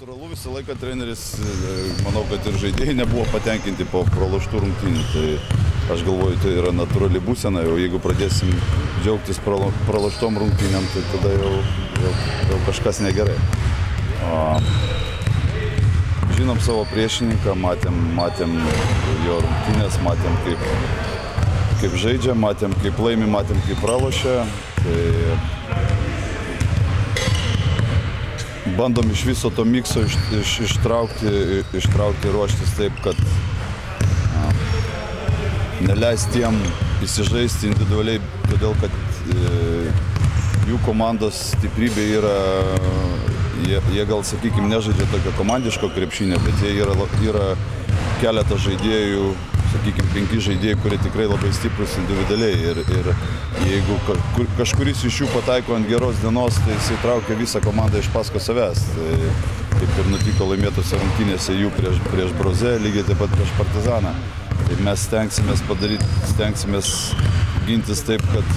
Natūralu, visą laiką treneris, manau, kad ir žaidėjai nebuvo patenkinti po praloštų rungtynių. Tai aš galvoju, tai yra natūrali būsena, o jeigu pradėsim džiaugtis praloštom rungtynėm, tai tada jau kažkas negerai. Žinom savo priešininką, matėm jo rungtynės, matėm kaip žaidžia, matėm kaip laimi, matėm kaip pralošia. Tai bandom iš viso to mikso ištraukti ruoštis taip, kad neleisti jiem įsižaisti individualiai, todėl kad jų komandos stiprybė yra, jie gal, sakykime, nežaidžia tokio komandiško krepšinio, bet jie yra keletas žaidėjų, sakykime, 5 žaidėjai, kurie tikrai labai stiprus individualiai ir jeigu kažkuris iš jų pataiko ant geros dienos, tai jisai traukia visą komandą iš paskos savęs. Tai kaip ir nutiko laimėtose rungtynėse jų prieš Brozę, lygiai taip pat prieš Partizaną. Tai mes stengsimės gintis taip, kad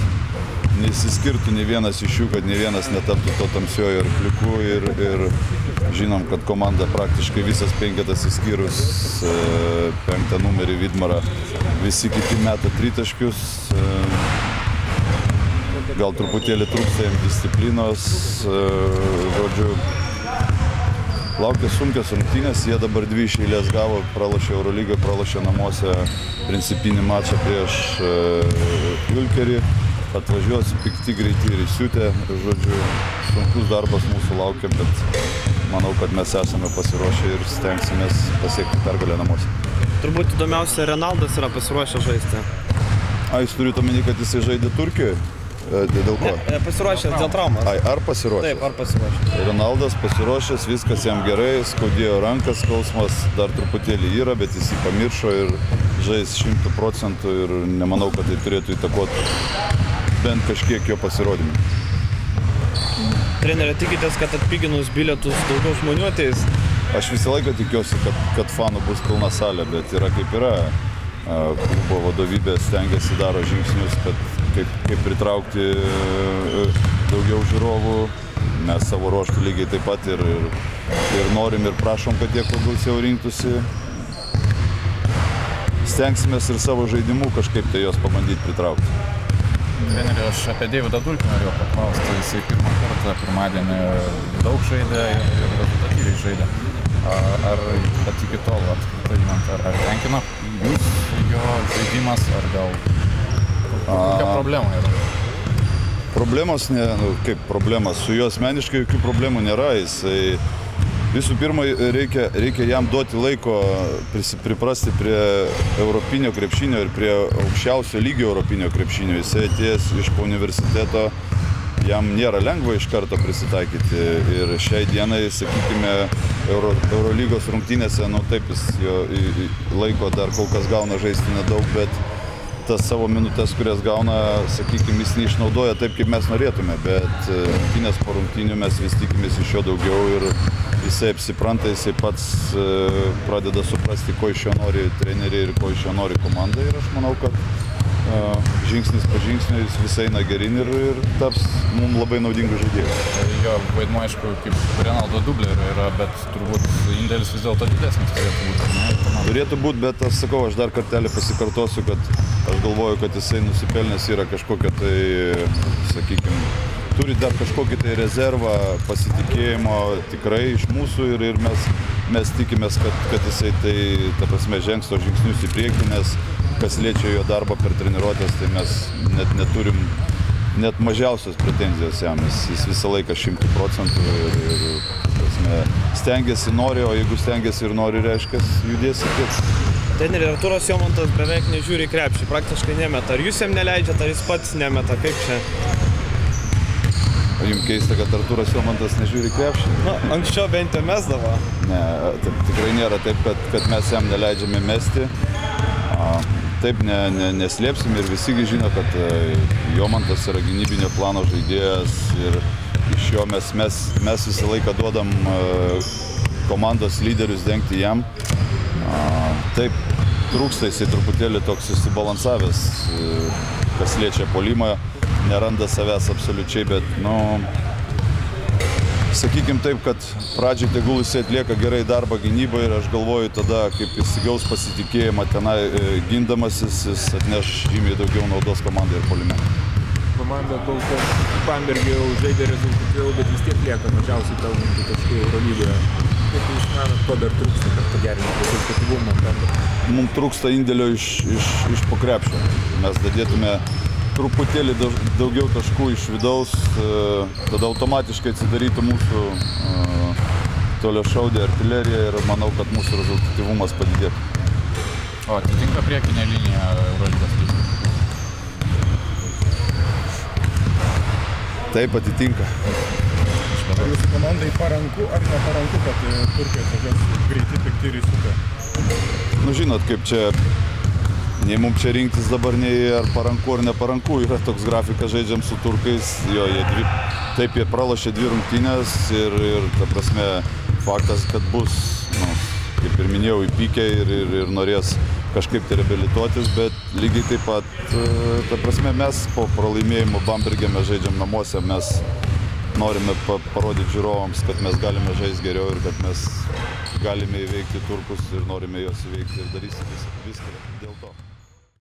neįsiskirtų nei vienas iš jų, kad nei vienas netaptų to tamsiojo arkliuku ir žinom, kad komanda praktiškai visas 5 išskyrus 5 numerį Vidmarą, visi kiti meta tritaškius. Gal truputėlį trūksta jiems disciplinos, žodžiu, laukia sunkios rungtynės, jie dabar 2 iš eilės gavo, pralošė Eurolygą, pralošė namuose principinį mačą prieš Ülkerį. Atvažiuos pikti, greiti ir įsiutę, žodžiu, sunkus darbas mūsų laukia, bet manau, kad mes esame pasiruošę ir stengsimės pasiekti pergalę namuose. Turbūt įdomiausia, Renaldas yra pasiruošę žaisti. Jūs turite omeny, kad jisai žaidė Turkijoje? Dėl ko? Ne, pasiruošęs dėl traumos. Ar pasiruošęs? Taip, ar pasiruošęs. Renaldas pasiruošęs, viskas jam gerai, skaudėjo rankas, skausmas dar truputėlį yra, bet jis jį pamiršo ir žais 100% ir nemanau, kad tai turėtų įtakoti bent kažkiek jo pasirodymą. Trenerė, tikitės, kad atpiginus bilietus daugiau žmonių ateis? Aš visą laiką tikiuosi, kad fanų bus pilna salė, bet yra kaip yra. Klubo vadovybė stengiasi, daro žingsnius, kad kaip pritraukti daugiau žiūrovų. Mes savo ruoštų lygiai taip pat ir norim ir prašom, kad jie kuo gausiau rinktųsi. Stengsimės ir savo žaidimu kažkaip tai jos pabandyti pritraukti. Treneri, aš apie Deividą Dulkį norėjau paklausti. Jisai pirmą kartą pirmadienį daug žaidė ir rezultatyviai žaidė. Bet iki tol, ar tenkina jūs jo žaidimas, ar gal kokia problema yra? Problemos, kaip problema, su juo asmeniškai jokių problemų nėra. Jisai visų pirma reikia jam duoti laiko priprasti prie europinio krepšinio ir prie aukščiausio lygio europinio krepšinio. Jisai atėjęs iš universiteto, jam nėra lengva iš karto prisitaikyti ir šiai dienai, sakykime, Eurolygos rungtynėse, taip jis laiko dar kol kas gauna žaisti nedaug, bet tas savo minutės, kurias gauna, sakykime, jis neišnaudoja taip, kaip mes norėtume, bet rungtynės po rungtynių mes vis tikimės iš jo daugiau ir jisai apsipranta, jisai pats pradeda suprasti, ko iš jo nori treneriai ir ko iš jo nori komanda ir aš manau, kad žingsnis po žingsnio jis visai eina gerin ir taps mums labai naudingų žaidėjų. Jo vaidmuo, aišku, kaip Renaldo dublerio yra, bet turbūt indėlis vis dėlto didesnis turėtų būti. Turėtų būti, bet aš sakau, aš dar kartelį pasikartosiu, kad aš galvoju, kad jisai nusipelnęs yra kažkokią tai, sakykime, turi dar kažkokį tai rezervą, pasitikėjimo tikrai iš mūsų ir mes tikimės, kad jisai tai, ta prasme, žengs to žingsnius į priekį, nes kas liečia jo darbą per treniruotės, tai mes neturim net mažiausios pretenzijos jam, jis visą laiką 100% ir stengiasi, nori, o jeigu stengiasi ir nori, reiškia, judėsi kiek. Treneri, Artūras Jomantas beveik nežiūri krepšį, praktiškai nemeta. Ar jūs jam neleidžiat, ar jis pats nemeta, kaip čia? Jums keista, kad Artūras Jomantas nežiūri krepšį? Anksčiau bent jau mesdavo. Ne, tikrai nėra taip, kad mes jam neleidžiame mesti. Taip neslėpsim ir visigi žino, kad Jomantas yra gynybinio plano žaidėjas ir iš jo mes visą laiką duodam komandos lyderius dengti jam. Taip, trūksta jisai truputėlį toks išsibalansavęs, kas liečia puolimą, neranda savęs absoliučiai, bet Sakykime taip, kad pradžiai tegul jisai atlieka gerai darbą gynyboje ir aš galvoju tada, kaip jis įgaus pasitikėjimą tenai gindamasis, jis atneš žymiai daugiau naudos komandai ir puolime. Komanda kol kas Bamberge jau žaidė rezultatyviau, bet vis tiek lieka mažiausiai pelnančių taškų Eurolygoje. Kaip jūs manot, ko dar trūksta, kad pagerinti rezultatyvumą Bamberge? Mums trūksta indėlio iš po krepšio. Mes dadėtume truputėlį daugiau taškų iš vidaus, tada automatiškai atsidarytų mūsų toliašaudė artilerija ir manau, kad mūsų rezultatyvumas padidėtų. O atitinka priekinė linija Eurolygos lygio? Taip, atitinka. Ar jūsų komandai paranku ar neparanku, kad Turkai atvažiuos greiti, pikti ir įsuka? Nu žinot, kaip čia, nei mums čia rinktis dabar, nei ar paranku ar neparanku, yra toks grafikas, žaidžiam su turkais, jo, taip jie pralošė 2 rungtynės ir ta prasme, faktas, kad bus, nu, kaip ir minėjau, įpykę ir norės kažkaip tai reabilituotis, bet lygiai taip pat, ta prasme, mes po pralaimėjimo Bamberge mes žaidžiam namuose, mes norime parodyti žiūrovams, kad mes galime žaisti geriau ir kad mes galime įveikti turkus ir norime juos įveikti ir darysime viską dėl to.